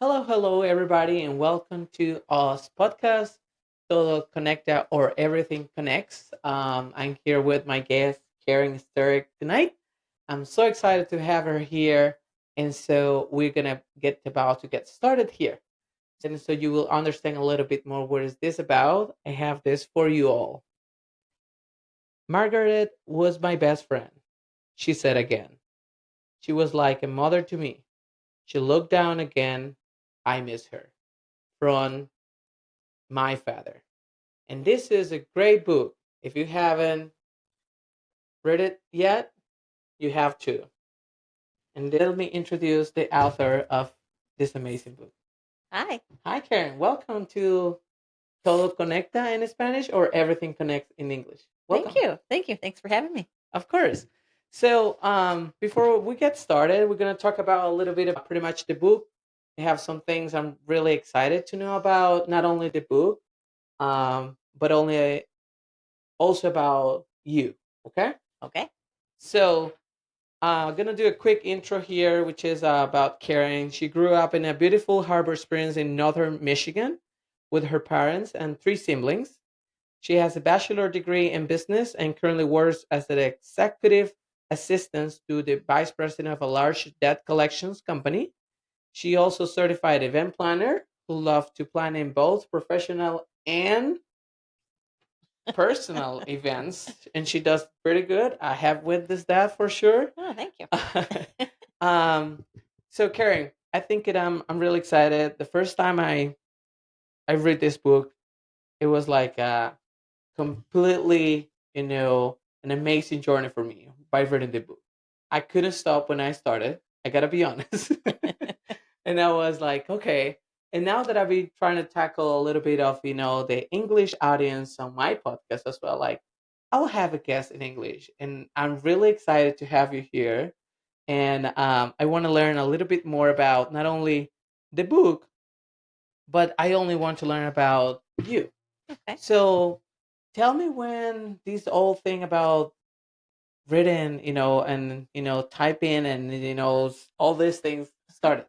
Hello, everybody, and welcome to us podcast, Todo Conecta or Everything Connects. I'm here with my guest, Karin Starick, tonight. I'm so excited to have her here, and so we're gonna get about to get started here, and so you will understand a little bit more what is this about. I have this for you all. Margaret was my best friend, she said again. She was like a mother to me. She looked down again. I miss her. From my father. And this is a great book. If you haven't read it yet, you have to. And let me introduce the author of this amazing book. Hi. Hi, Karen. Welcome to Todo Conecta in Spanish or Everything Connects in English. Welcome. Thank you. Thank you. Thanks for having me. Of course. So, before we get started, we're going to talk about a little bit of pretty much the book. I have some things I'm really excited to know about, not only the book, but only also about you. Okay. Okay. So I'm gonna do a quick intro here, which is about Karen. She grew up in a beautiful Harbor Springs in northern Michigan with her parents and three siblings. She has a bachelor degree in business and currently works as an executive assistant to the vice president of a large debt collections company. She also certified event planner who loves to plan in both professional and personal events, and she does pretty good. I have witnessed that for sure. Oh, thank you. um, so Karen, I think I'm really excited. The first time I read this book, it was like completely, an amazing journey for me by reading the book. I couldn't stop when I started. I gotta be honest. And I was like, okay. And now that I've been trying to tackle a little bit of, the English audience on my podcast as well, like I'll have a guest in English. And I'm really excited to have you here. And I want to learn a little bit more about not only the book, but I only want to learn about you. Okay. So tell me when this whole thing about written, and, typing and, all these things started.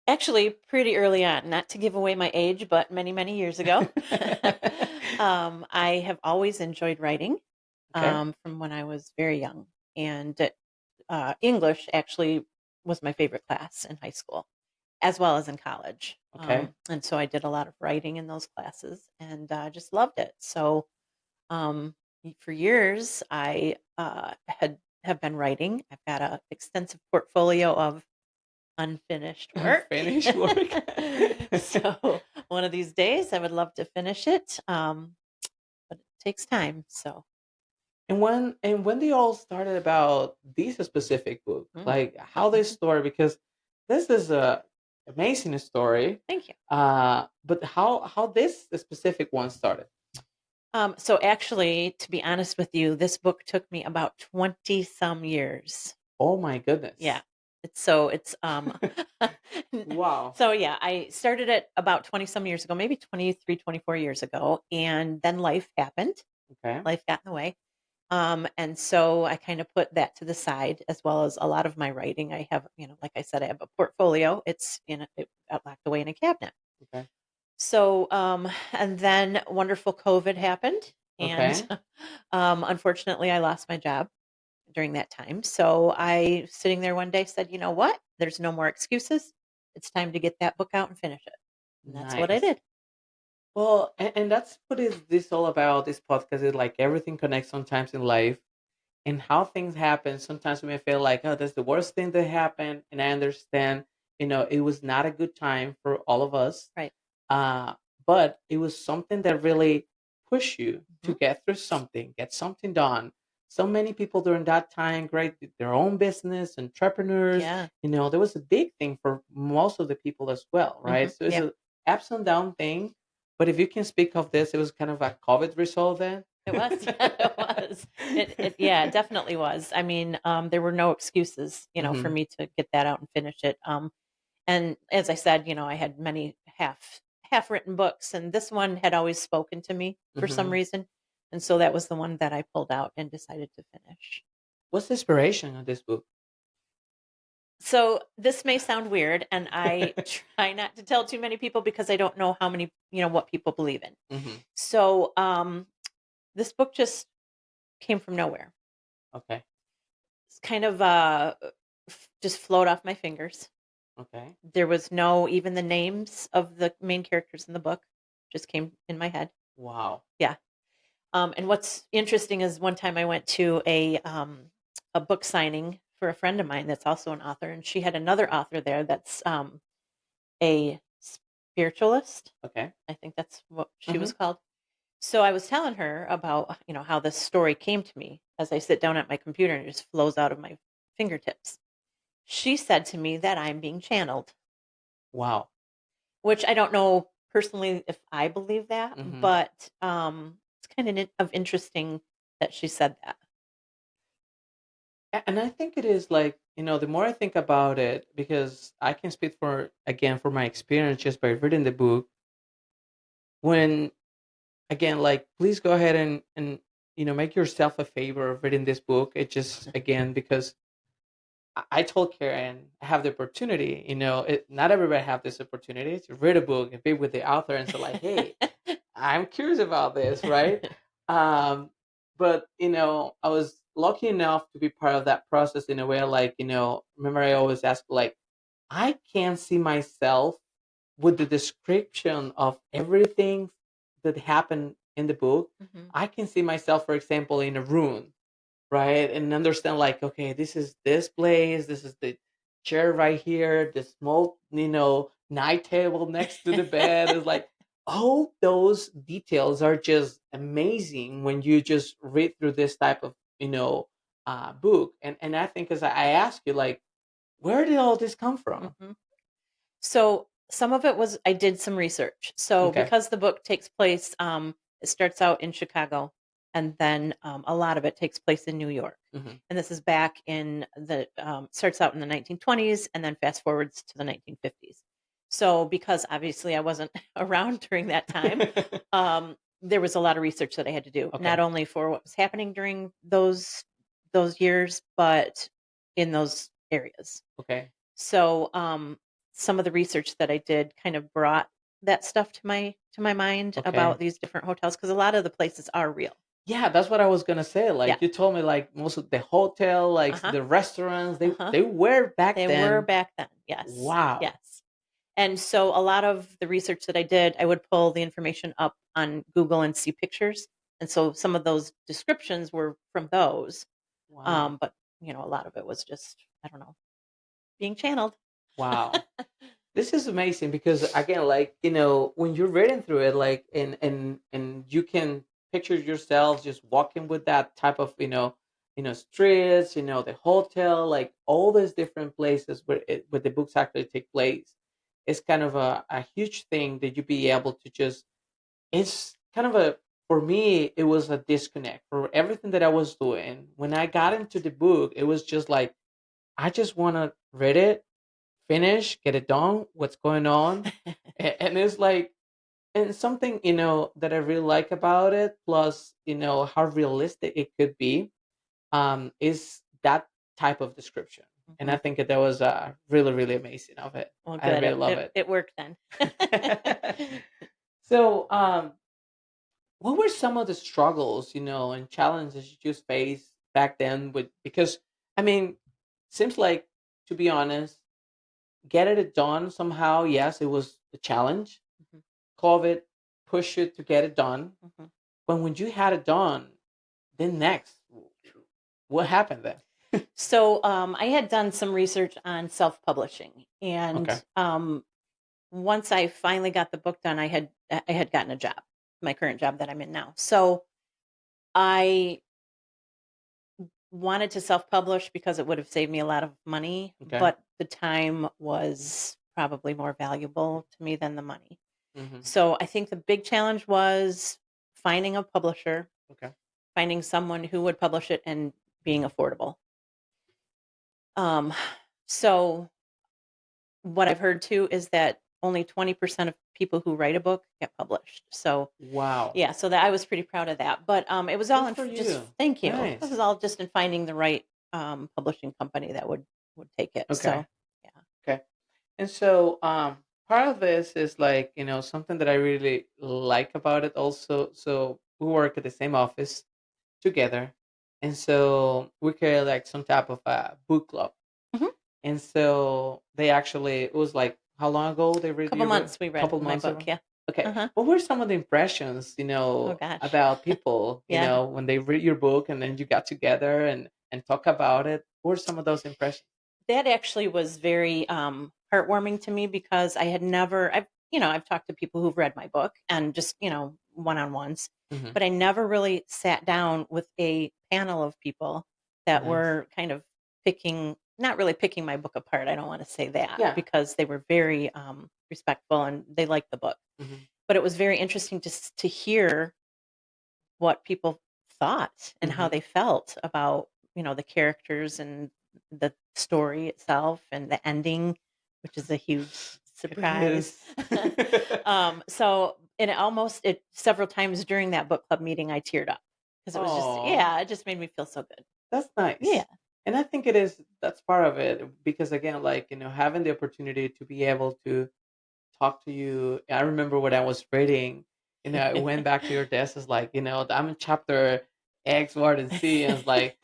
Actually, pretty early on, not to give away my age, but many, many years ago. I have always enjoyed writing Okay. from when I was very young. And English actually was my favorite class in high school, as well as in college. Okay. And so I did a lot of writing in those classes and just loved it. So Um, for years, I have been writing. I've got an extensive portfolio of unfinished work. Unfinished work. So one of these days, I would love to finish it, but it takes time. So And when they all started about this specific book, mm, like how they started, because this is a amazing story. thank you. But how this specific one started? So actually, to be honest with you, this book took me about 20 some years. Oh my goodness! Yeah. It's Wow. so yeah, I started it about 20 some years ago, maybe 23, 24 years ago, and then life happened. Okay. Life got in the way. And so I kind of put that to the side as well as a lot of my writing. I have, like I said, I have a portfolio. It got locked away in a cabinet. Okay. So, and then wonderful COVID happened, and Okay. unfortunately, I lost my job during that time. So I, sitting there one day, said, "You know what? There's no more excuses. It's time to get that book out and finish it." And that's what I Nice. did. Well, and that's what is this all about. This podcast is like everything connects sometimes in life, and how things happen. Sometimes we may feel like, oh, that's the worst thing that happened, and I understand. It was not a good time for all of us, Right. uh, but it was something that really pushed you to Mhm. get through something, get something done. So many people during that time, great, did their own business, entrepreneurs. Yeah. There was a big thing for most of the people as well, right? So it's Yeah. a ups and down thing. But if you can speak of this, it was kind of a COVID result then. It was. Yeah, it was. Yeah, it definitely was. I mean, there were no excuses, for Hmm. me to get that out and finish it. And as I said, I had many half-written books, and this one had always spoken to me for some Hmm. reason, and so that was the one that I pulled out and decided to finish. What's the inspiration of this book? So this may sound weird, and I try not to tell too many people because I don't know how many, what people believe in. Hmm. So this book just came from nowhere. Okay. It's kind of just flowed off my fingers. Okay. There was no even the names of the main characters in the book just came in my head. Wow. Yeah. And what's interesting is one time I went to a book signing for a friend of mine that's also an author, and she had another author there that's a spiritualist. Okay. I think that's what she Hmm. was called. So I was telling her about, how this story came to me as I sit down at my computer and it just flows out of my fingertips. She said to me that I'm being channeled, Wow. which I don't know personally if I believe that, Hmm. but it's kind of interesting that she said that. And I think it is like, the more I think about it, because I can speak for, again, for my experience just by reading the book, when, again, like, please go ahead and, make yourself a favor of reading this book. It just, again, because I told Karen, I have the opportunity, not everybody have this opportunity to read a book and be with the author and say like, hey, I'm curious about this, right? Um, but I was lucky enough to be part of that process in a way. Like, remember I always ask, like, I can't see myself with the description of everything that happened in the book. Mhm. I can see myself, for example, in a room, right? And understand like, okay, this is this place, this is the chair right here, the small, night table next to the bed is like all those details are just amazing when you just read through this type of, book. And I think as I ask you, like, where did all this come from? Mhm. So some of it was I did some research. So Okay. because the book takes place, it starts out in Chicago, and then a lot of it takes place in New York. Hmm. And this is back in the starts out in the 1920s, and then fast forwards to the 1950s. So because obviously I wasn't around during that time, there was a lot of research that I had to do, not Okay. only for what was happening during those years, but in those areas. Okay. So, some of the research that I did kind of brought that stuff to my mind Okay. about these different hotels because a lot of the places are real. Yeah, that's what I was gonna say. Yeah. Like you told me, like most of the hotel, like Uh-huh. the restaurants, they Uh-huh. they were back They were then. back then. Yes. Wow. Yes. And so a lot of the research that I did, I would pull the information up on Google and see pictures. And so some of those descriptions were from those. Wow. But a lot of it was just, I don't know, being channeled. Wow. This is amazing because again, like, when you're reading through it, like and you can picture yourself just walking with that type of, streets, the hotel, like all those different places where the books actually take place. It's kind of a huge thing that you be able to just it's kind of a for me it was a disconnect for everything that I was doing. When I got into the book, it was just like I just want to read it, finish, get it done, what's going on. And it's like, and something, that I really like about it, plus, how realistic it could be, is that type of description. And I Mhm. think that was really, really amazing of it. Well, I good. really It, love it, it. it worked then. So, what were some of the struggles, and challenges you just faced back then with, because, I mean, seems like, to be honest, getting it done somehow, yes, it was a challenge. Mhm, COVID pushed you to get it done. mhm. But when you had it done, then next, what happened then? So I had done some research on self-publishing, and Okay. once I finally got the book done, I had gotten a job, my current job that I'm in now. So I wanted to self-publish because it would have saved me a lot of money, Okay. but the time was probably more valuable to me than the money. Hmm. So I think the big challenge was finding a publisher, Okay. finding someone who would publish it and being affordable. Um, so what I've heard too is that only 20% of people who write a book get published. So, Wow. yeah, so that I was pretty proud of that. But it was all Good in for just you. thank you. It was Nice. all just in finding the right publishing company that would take it. Okay. So, yeah. Okay. And so part of this is like, something that I really like about it also. So we work at the same office together. And so we carry like some type of book club. Mhm. And so they actually, it was like how long ago they read Couple your book? months we read Couple my months book. ago. Yeah. Okay. Uh huh. What were some of the impressions, Oh gosh. about people, Yeah. when they read your book and then you got together and talk about it? What were some of those impressions? That actually was very, heartwarming to me because I had never I've talked to people who've read my book and just, one-on-ones, Hmm. but I never really sat down with a panel of people that Nice. were kind of not really picking my book apart, I don't wanna say that, Yeah. because they were very, respectful and they liked the book. Hmm. But it was very interesting to hear what people thought and how Hmm. they felt about, the characters and the story itself and the ending, which is a huge It surprise. is. And it several times during that book club meeting, I teared up because it was just, Oh, yeah, it just made me feel so good. that's Yeah. nice. And I think that's part of it because again, like, having the opportunity to be able to talk to you. I remember when I was reading, I went back to your desk. It's like, I'm in chapter X, Y, and Z, and it's like,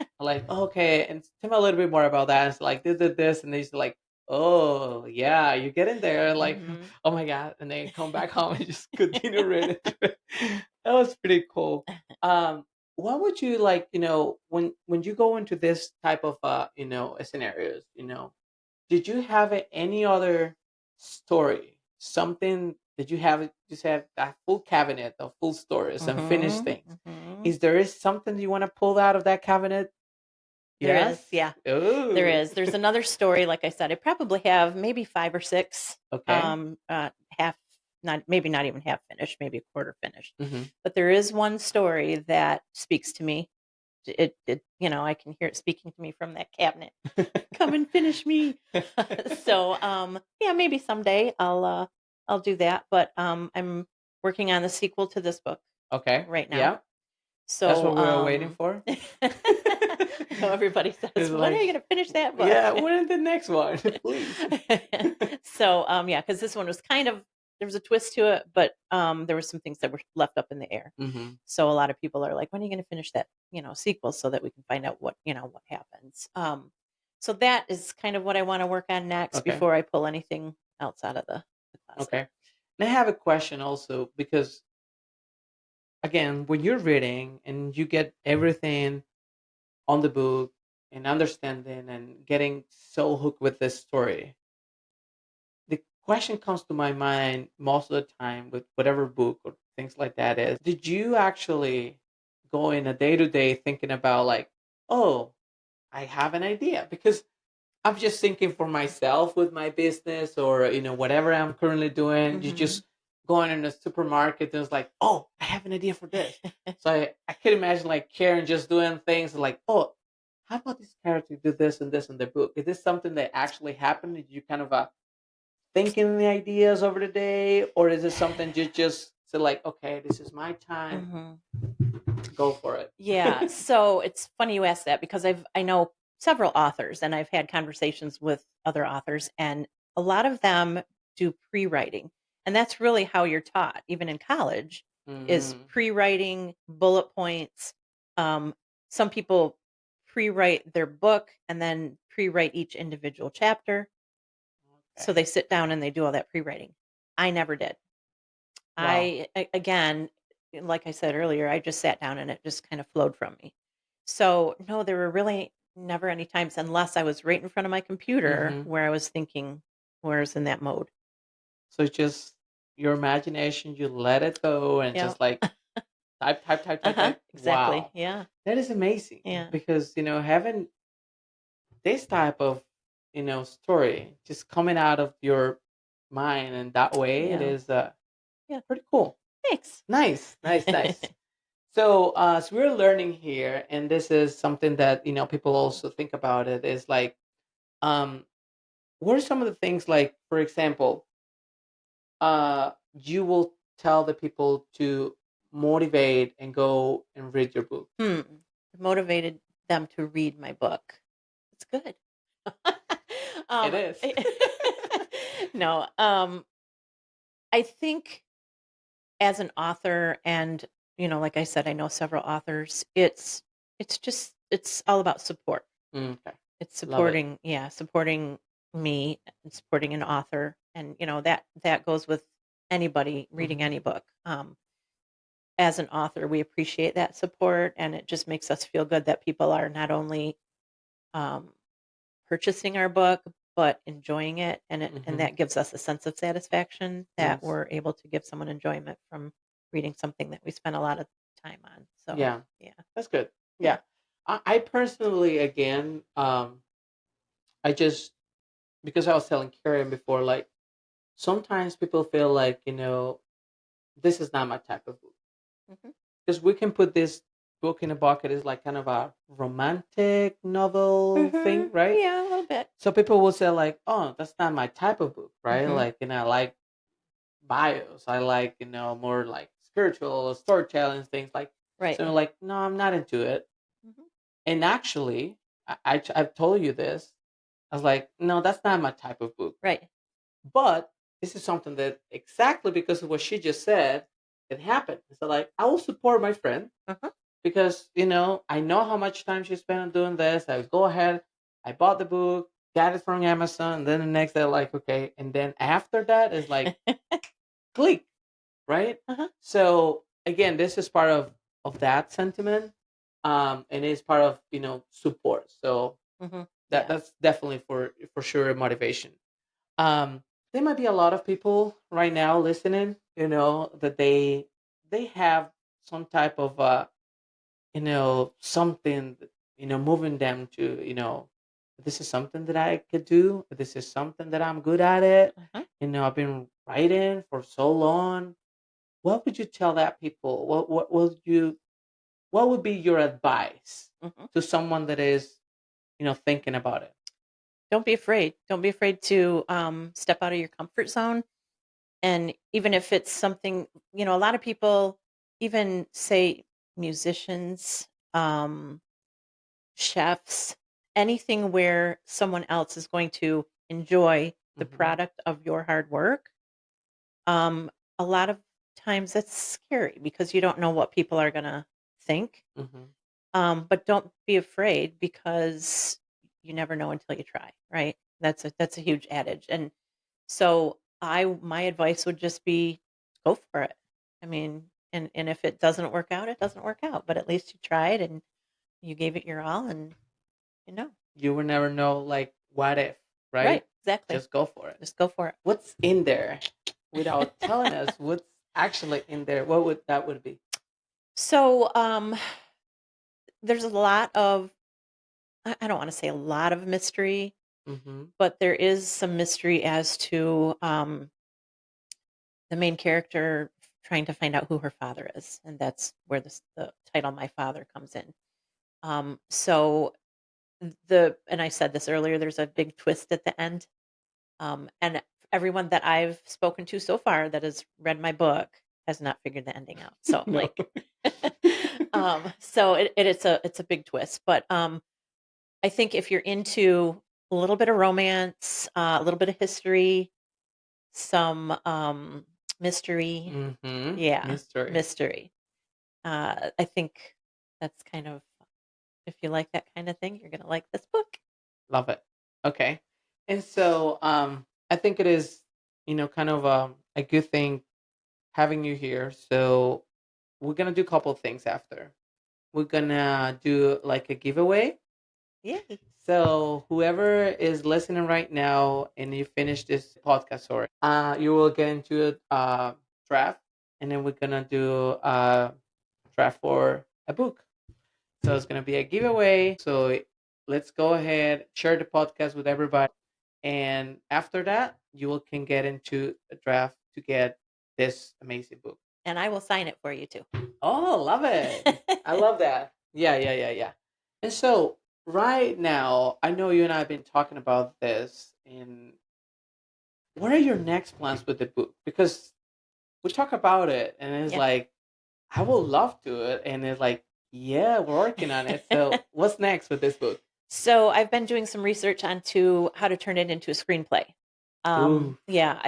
okay, and tell me a little bit more about that. It's like this, and it's like, oh yeah, you get in there, like, Mhm. oh my god, and then come back home and just continue reading. That was pretty cool. What would you like, when you go into this type of scenarios, did you have any other story? Something that you have just have that full cabinet of full stories and finished Mhm. things. Mhm. Is there something you want to pull out of that cabinet? There is, Yes. yeah. There Oh. is. There's another story, like I said, I probably have maybe 5 or 6, Okay. half not even half finished, maybe a quarter finished. Hmm. But there is one story that speaks to me. I can hear it speaking to me from that cabinet. "Come and finish me." So, yeah, maybe someday I'll do that, but, I'm working on the sequel to this book Okay. right now. Yeah. That's So, what we were waiting for. I know everybody It's says, "When are you like, gonna finish that book?" yeah, when the next one, please. So, yeah, because this one was there was a twist to it, but, there were some things that were left up in the air. Hmm. So a lot of people are like, "When are you gonna finish that, sequel so that we can find out what happens?" So that is kind of what I wanna work on next Okay. before I pull anything else out of the closet. Okay. And I have a question also because again, when you're reading and you get everything on the book and understanding and getting so hooked with this story, the question comes to my mind most of the time with whatever book or things like that is, did you actually go in a day to day thinking about like, oh, I have an idea? Because I'm just thinking for myself with my business or whatever I'm currently doing. You Mhm. just going in a supermarket and it's like, oh, I have an idea for this. So I could imagine like Karen just doing things like, oh, how about this character do this and this in the book? Is this something that actually happened? Did you kind of thinking the ideas over the day, or is it something you just say like, okay, this is my time, Mhm. go for Yeah, it? so it's funny you ask that because I know several authors and I've had conversations with other authors, and a lot of them do pre-writing. And that's really how you're taught, even in college, is Mm, pre-writing, bullet points. Um, some people pre-write their book and then pre-write each individual chapter. So okay. they sit down and they do all that pre-writing. I never did. Wow. Again, like I said earlier, I just sat down and it just kind of flowed from me. So, no, there were really never any times unless I was right in front of my computer Hmm. where I was thinking, where I was in that mode. So just your imagination, you let it go and Yeah. just like type, type, type, type, Uh-huh. type. Exactly. Wow. Yeah. That is amazing Yeah. because, having this type of, story just coming out of your mind in that way, it Yeah. is Yeah. pretty cool. Thanks. Nice, nice, nice. So we're learning here, and this is something that people also think about. It is like, um, what are some of the things like, for example, you will tell the people to motivate and go and read your book? Hmm. Motivated them to read my book. It's good. It um, is. no, I think as an author, and like I said, I know several authors. It's just it's all about support. Okay. It's Love it. supporting, yeah, supporting me and supporting an author, and that goes with anybody reading Hmm. any book. As an author, we appreciate that support, and it just makes us feel good that people are not only um, purchasing our book, but enjoying it, and Hmm. that gives us a sense of satisfaction that Yes. we're able to give someone enjoyment from reading something that we spent a lot of time on. So, Yeah. yeah, That's good. yeah, Yeah. I personally, again, I just, because I was telling Karen before, like, sometimes people feel like, this is not my type of book. hmm, Because we can put this book in a bucket as like kind of a romantic novel hmm, thing, right? yeah, a little bit, So people will say like, "Oh, that's not my type of book," right? hmm, Like, I like bios. I like, more like spiritual storytelling things. Like, so right, like, no, I'm not into it. hmm, And actually, I've told you this. I was like, no, that's not my type of book. right, But this is something that exactly because of what she just said, it happened. So like, I will support my friend uh-huh. because I know how much time she spent on doing this. I would go ahead, I bought the book, got it from Amazon, and then the next day, like, okay, and then after that is like click, right? Uh-huh. So again, this is part of that sentiment, and it's part of support. So Hmm, yeah, that's definitely for sure a motivation. Um, there might be a lot of people right now listening, that they have some type of something moving them to this is something that I could do, this is something that I'm good at it. uh-huh. I've been writing for so long. What would you tell that people? What would be your advice Hmm. to someone that is thinking about it? Don't be afraid. Don't be afraid to step out of your comfort zone. And even if it's something, a lot of people, even say musicians, chefs, anything where someone else is going to enjoy the Hmm. product of your hard work. Um, a lot of times that's scary because you don't know what people are going to think. Hmm. But don't be afraid because you never know until you try, right? That's a huge adage. And so my advice would just be go for it. I mean, and if it doesn't work out, it doesn't work out. But at least you tried and you gave it your all, and you know. You will never know, like, what if, Right, right? exactly. Just go for it. Just go for What's in there without telling us what's actually in there? What would that would be? it. So there's a lot of I don't want to say a lot of mystery, Hmm. but there is some mystery as to the main character trying to find out who her father is, and that's where the title "My Father" comes in. So and I said this earlier. There's a big twist at the end, and everyone that I've spoken to so far that has read my book has not figured the ending out. So I'm No. like, so it's a big twist, but I think if you're into a little bit of romance, a little bit of history, some mystery, Hmm. yeah, Mystery. mystery. I think that's kind of if you like that kind of thing, you're gonna like this book. Love it. Okay. And so I think it is, kind of a good thing having you here. So we're gonna do a couple of things after. We're gonna do like a giveaway. Yay! So whoever is listening right now and you finish this podcast, sorry, you will get into a draft, and then we're gonna do a draft for a book. So it's gonna be a giveaway. So let's go ahead, share the podcast with everybody, and after that, you will can get into a draft to get this amazing book. And I will sign it for you too. Oh, love it! I love that. Yeah, yeah, yeah, yeah. And so right now, I know you and I have been talking about this, and what are your next plans with the book? Because we talk about it, and it's Yeah. like I would love to it, and it's like yeah, we're working on it. So what's next with this book? So I've been doing some research onto how to turn it into a screenplay. Ooh. Yeah,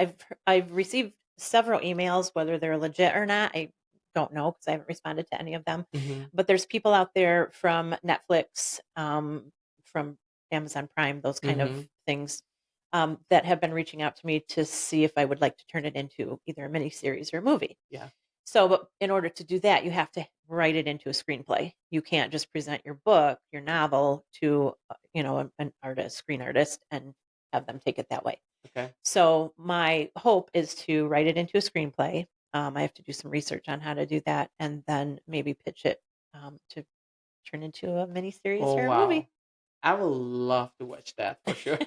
I've received several emails, whether they're legit or not. I don't know because I haven't responded to any of them. Hmm. But there's people out there from Netflix, from Amazon Prime, those kind of Hmm. things, that have been reaching out to me to see if I would like to turn it into either a miniseries or a movie. Yeah. So, but in order to do that, you have to write it into a screenplay. You can't just present your book, your novel to, an artist, screen artist, and have them take it that way. Okay. So, my hope is to write it into a screenplay. I have to do some research on how to do that, and then maybe pitch it to turn into a miniseries Oh or a movie. wow. I would love to watch that for sure.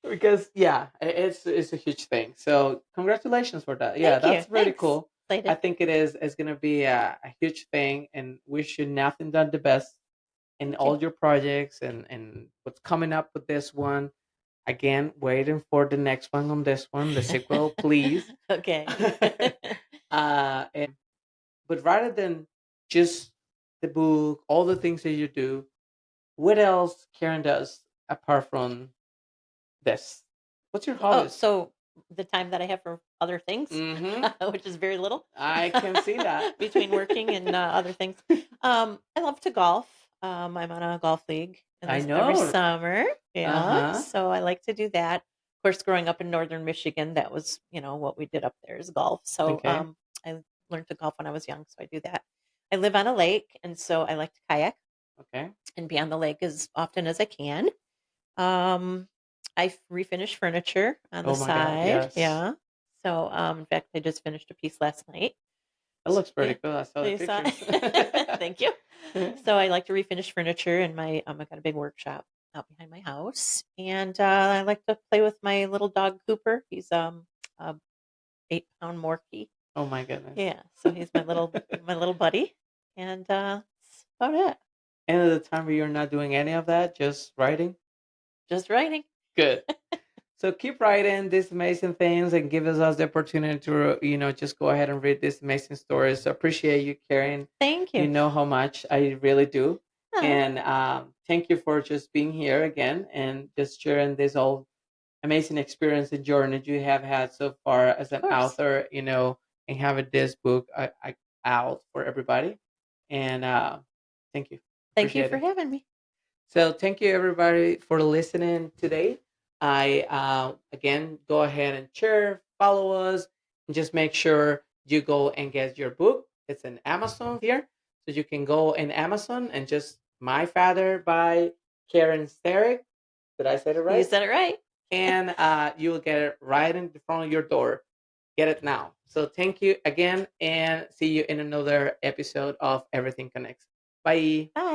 Because yeah, it's a huge thing. So congratulations for that. Yeah, Thank you. that's really Thanks. cool. I Excited. think it's gonna be a huge thing, and wish you nothing but the best in Thank you. all your projects and what's coming up with this one. Again, waiting for the next one on this one, the sequel, please. Okay. And but rather than just the book, all the things that you do, what else Karen does apart from this? What's your Oh, hobbies? so the time that I have for other things, Mm-hmm. which is very little, I can see that. between working and other things. I love to golf. I'm on a golf league in I this every know. summer. Yeah, Uh-huh. so I like to do that. Of course, growing up in northern Michigan, that was what we did up there is golf. So Okay. I learned to golf when I was young, so I do that. I live on a lake, and so I like to kayak Okay. and be on the lake as often as I can. Um, I refinish furniture on the Oh my God, side. yes. Yeah. So, in fact, I just finished a piece last night. It looks Yeah. pretty cool. I saw Oh, the you saw pictures. Thank you. So I like to refinish furniture in my I've got a big workshop out behind my house. And I like to play with my little dog Cooper. He's a 8-pound Morkie. Oh my goodness. Yeah. So he's my little buddy. And that's about it. End of the time where you're not doing any of that, just writing. Just writing. Good. So keep writing these amazing things and give us the opportunity to, just go ahead and read these amazing stories. So appreciate you, Karen. Thank You you. know how much I really do. Oh, And thank you for just being here again and just sharing this all amazing experience and journey you have had so far as of an course. author, and having this book out for everybody. And thank you. Thank you Appreciate for it. having me. So thank you everybody for listening today. I again go ahead and share, follow us, and just make sure you go and get your book. It's in Amazon here, so you can go in Amazon and just My Father by Karin Starick. Did I say it You right? said it right. And you will get it right in the front of your door. Get it now. So thank you again, and see you in another episode of Everything Connects. Bye. Bye.